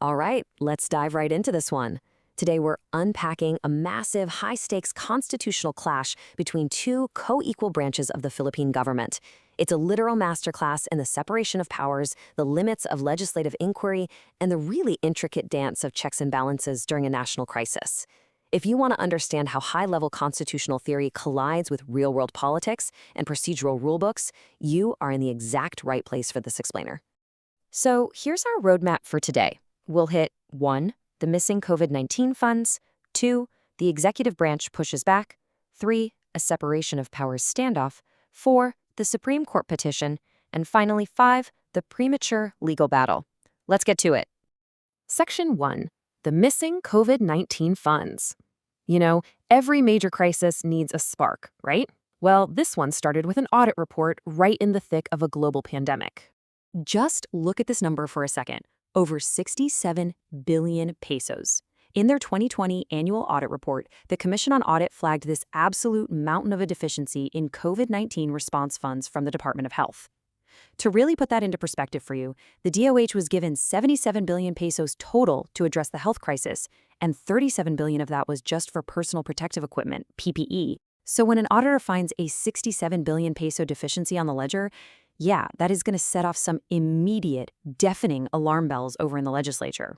All right, let's dive right into this one. Today, we're unpacking a massive, high stakes constitutional clash between two co equal branches of the Philippine government. It's a literal masterclass in the separation of powers, the limits of legislative inquiry, and the really intricate dance of checks and balances during a national crisis. If you want to understand how high level constitutional theory collides with real world politics and procedural rulebooks, you are in the exact right place for this explainer. So, here's our roadmap for today. We'll hit 1. The missing COVID-19 funds. 2. The executive branch pushes back. 3. A separation of powers standoff. 4. The Supreme Court petition. And finally, 5. The premature legal battle. Let's get to it. Section 1. The missing COVID-19 funds. You know, every major crisis needs a spark, right? Well, this one started with an audit report right in the thick of a global pandemic. Just look at this number for a second. Over 67 billion pesos. In their 2020 annual audit report, the Commission on Audit flagged this absolute mountain of a deficiency in COVID-19 response funds from the Department of Health. To really put that into perspective for you, the DOH was given 77 billion pesos total to address the health crisis, and 37 billion of that was just for personal protective equipment, PPE. So when an auditor finds a 67 billion peso deficiency on the ledger, yeah, that is going to set off some immediate, deafening alarm bells over in the legislature.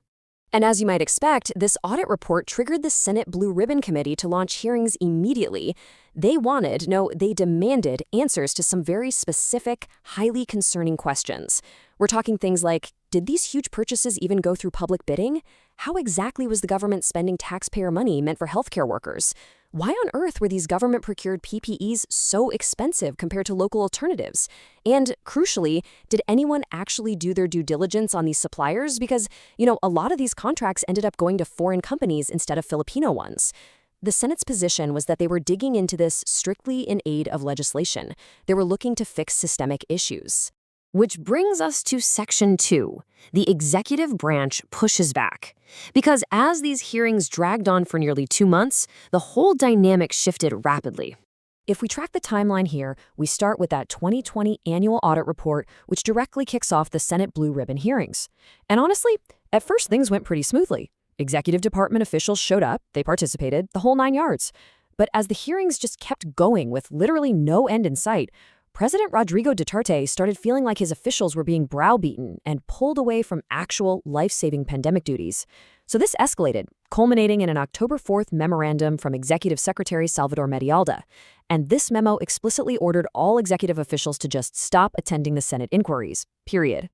And as you might expect, this audit report triggered the Senate Blue Ribbon Committee to launch hearings immediately. They demanded answers to some very specific, highly concerning questions. We're talking things like, did these huge purchases even go through public bidding? How exactly was the government spending taxpayer money meant for healthcare workers? Why on earth were these government-procured PPEs so expensive compared to local alternatives? And crucially, did anyone actually do their due diligence on these suppliers? Because, a lot of these contracts ended up going to foreign companies instead of Filipino ones. The Senate's position was that they were digging into this strictly in aid of legislation. They were looking to fix systemic issues. Which brings us to Section 2. The executive branch pushes back. Because as these hearings dragged on for nearly 2 months, the whole dynamic shifted rapidly. If we track the timeline here, we start with that 2020 annual audit report, which directly kicks off the Senate Blue Ribbon hearings. And honestly, at first things went pretty smoothly. Executive department officials showed up, they participated, the whole 9 yards. But as the hearings just kept going with literally no end in sight, President Rodrigo Duterte started feeling like his officials were being browbeaten and pulled away from actual life-saving pandemic duties. So this escalated, culminating in an October 4th memorandum from Executive Secretary Salvador Medialdea. And this memo explicitly ordered all executive officials to just stop attending the Senate inquiries, period.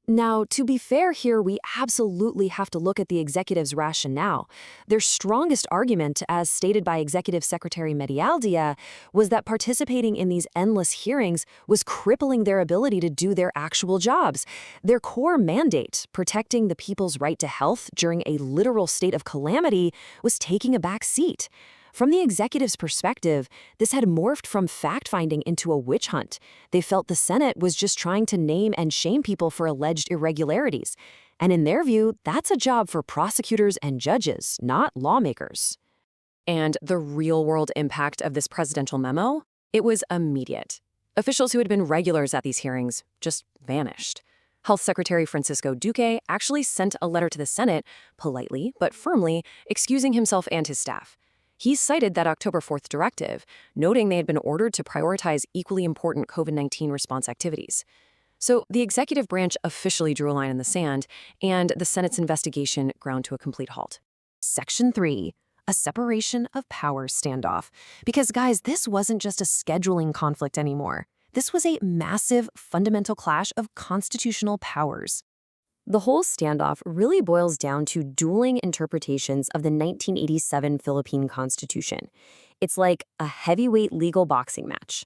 Now, to be fair here, we absolutely have to look at the executive's rationale. Their strongest argument, as stated by Executive Secretary Medialdea, was that participating in these endless hearings was crippling their ability to do their actual jobs. Their core mandate, protecting the people's right to health during a literal state of calamity, was taking a back seat. From the executive's perspective, this had morphed from fact-finding into a witch hunt. They felt the Senate was just trying to name and shame people for alleged irregularities. And in their view, that's a job for prosecutors and judges, not lawmakers. And the real-world impact of this presidential memo? It was immediate. Officials who had been regulars at these hearings just vanished. Health Secretary Francisco Duque actually sent a letter to the Senate, politely but firmly, excusing himself and his staff. He cited that October 4th directive, noting they had been ordered to prioritize equally important COVID-19 response activities. So the executive branch officially drew a line in the sand, and the Senate's investigation ground to a complete halt. Section 3. A separation of powers standoff. Because, guys, this wasn't just a scheduling conflict anymore. This was a massive, fundamental clash of constitutional powers. The whole standoff really boils down to dueling interpretations of the 1987 Philippine Constitution. It's like a heavyweight legal boxing match.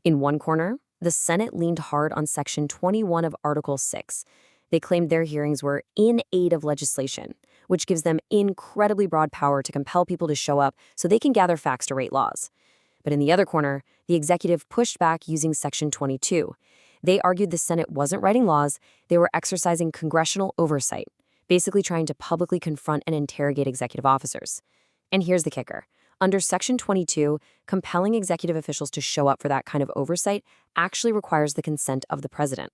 In one corner, the Senate leaned hard on Section 21 of Article 6. They claimed their hearings were in aid of legislation, which gives them incredibly broad power to compel people to show up so they can gather facts to write laws. But in the other corner, the executive pushed back using Section 22. They argued the Senate wasn't writing laws, they were exercising congressional oversight, basically trying to publicly confront and interrogate executive officers. And here's the kicker. Under Section 22, compelling executive officials to show up for that kind of oversight actually requires the consent of the president.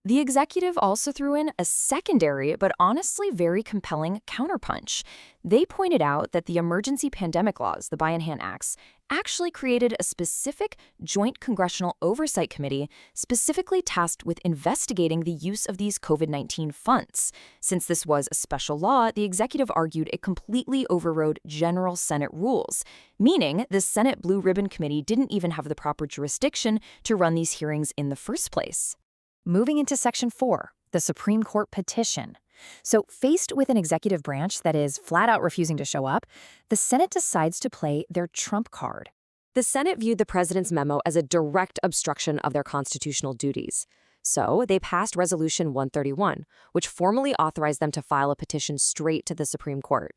The executive also threw in a secondary, but honestly very compelling counterpunch. They pointed out that the emergency pandemic laws, the Buy-in-Hand Acts, actually created a specific joint congressional oversight committee specifically tasked with investigating the use of these COVID-19 funds. Since this was a special law, the executive argued it completely overrode general Senate rules, meaning the Senate Blue Ribbon Committee didn't even have the proper jurisdiction to run these hearings in the first place. Moving into Section 4, the Supreme Court petition. So, faced with an executive branch that is flat out refusing to show up, the Senate decides to play their trump card. The Senate viewed the president's memo as a direct obstruction of their constitutional duties. So they passed Resolution 131, which formally authorized them to file a petition straight to the Supreme Court.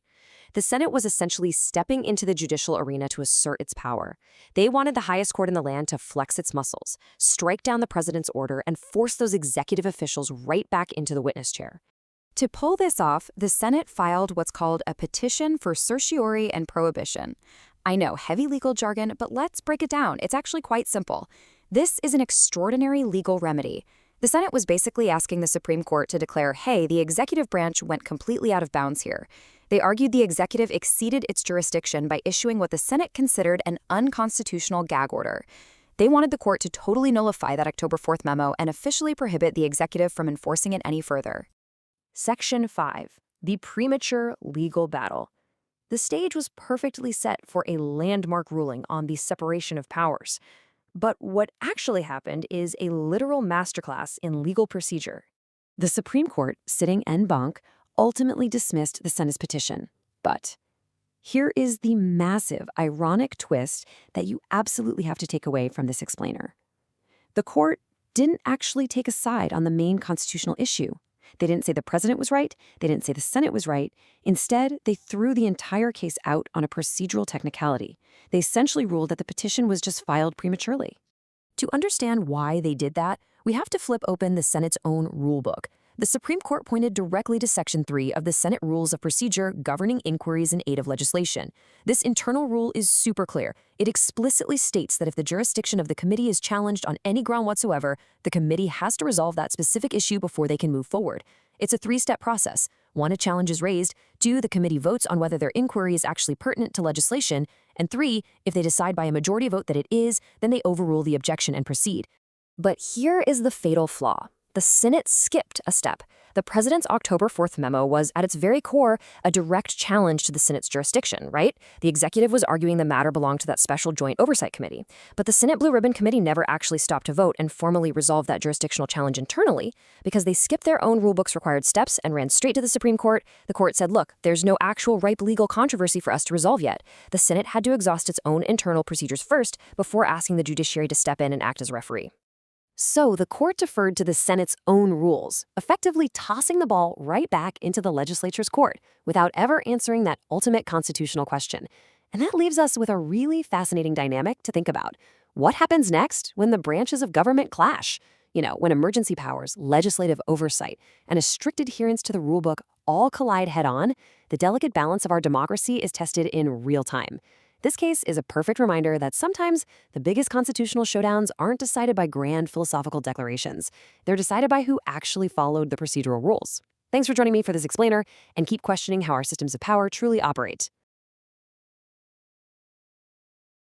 The Senate was essentially stepping into the judicial arena to assert its power. They wanted the highest court in the land to flex its muscles, strike down the president's order, and force those executive officials right back into the witness chair. To pull this off, the Senate filed what's called a petition for certiorari and prohibition. I know, heavy legal jargon, but let's break it down. It's actually quite simple. This is an extraordinary legal remedy. The Senate was basically asking the Supreme Court to declare, hey, the executive branch went completely out of bounds here. They argued the executive exceeded its jurisdiction by issuing what the Senate considered an unconstitutional gag order. They wanted the court to totally nullify that October 4th memo and officially prohibit the executive from enforcing it any further. Section 5. The premature legal battle. The stage was perfectly set for a landmark ruling on the separation of powers. But what actually happened is a literal masterclass in legal procedure. The Supreme Court, sitting en banc, ultimately dismissed the Senate's petition. But here is the massive, ironic twist that you absolutely have to take away from this explainer. The court didn't actually take a side on the main constitutional issue. They didn't say the president was right. They didn't say the Senate was right. Instead, they threw the entire case out on a procedural technicality. They essentially ruled that the petition was just filed prematurely. To understand why they did that, we have to flip open the Senate's own rulebook. The Supreme Court pointed directly to Section 3 of the Senate Rules of Procedure governing inquiries in aid of legislation. This internal rule is super clear. It explicitly states that if the jurisdiction of the committee is challenged on any ground whatsoever, the committee has to resolve that specific issue before they can move forward. It's a three-step process. 1, a challenge is raised. 2, the committee votes on whether their inquiry is actually pertinent to legislation. And 3, if they decide by a majority vote that it is, then they overrule the objection and proceed. But here is the fatal flaw. The Senate skipped a step. The president's October 4th memo was, at its very core, a direct challenge to the Senate's jurisdiction, right? The executive was arguing the matter belonged to that special joint oversight committee. But the Senate Blue Ribbon Committee never actually stopped to vote and formally resolved that jurisdictional challenge internally. Because they skipped their own rulebook's required steps and ran straight to the Supreme Court, the court said, look, there's no actual ripe legal controversy for us to resolve yet. The Senate had to exhaust its own internal procedures first before asking the judiciary to step in and act as referee. So the court deferred to the Senate's own rules, effectively tossing the ball right back into the legislature's court without ever answering that ultimate constitutional question. And that leaves us with a really fascinating dynamic to think about. What happens next when the branches of government clash? When emergency powers, legislative oversight, and a strict adherence to the rulebook all collide head-on, the delicate balance of our democracy is tested in real time. This case is a perfect reminder that sometimes the biggest constitutional showdowns aren't decided by grand philosophical declarations. They're decided by who actually followed the procedural rules. Thanks for joining me for this explainer, and keep questioning how our systems of power truly operate.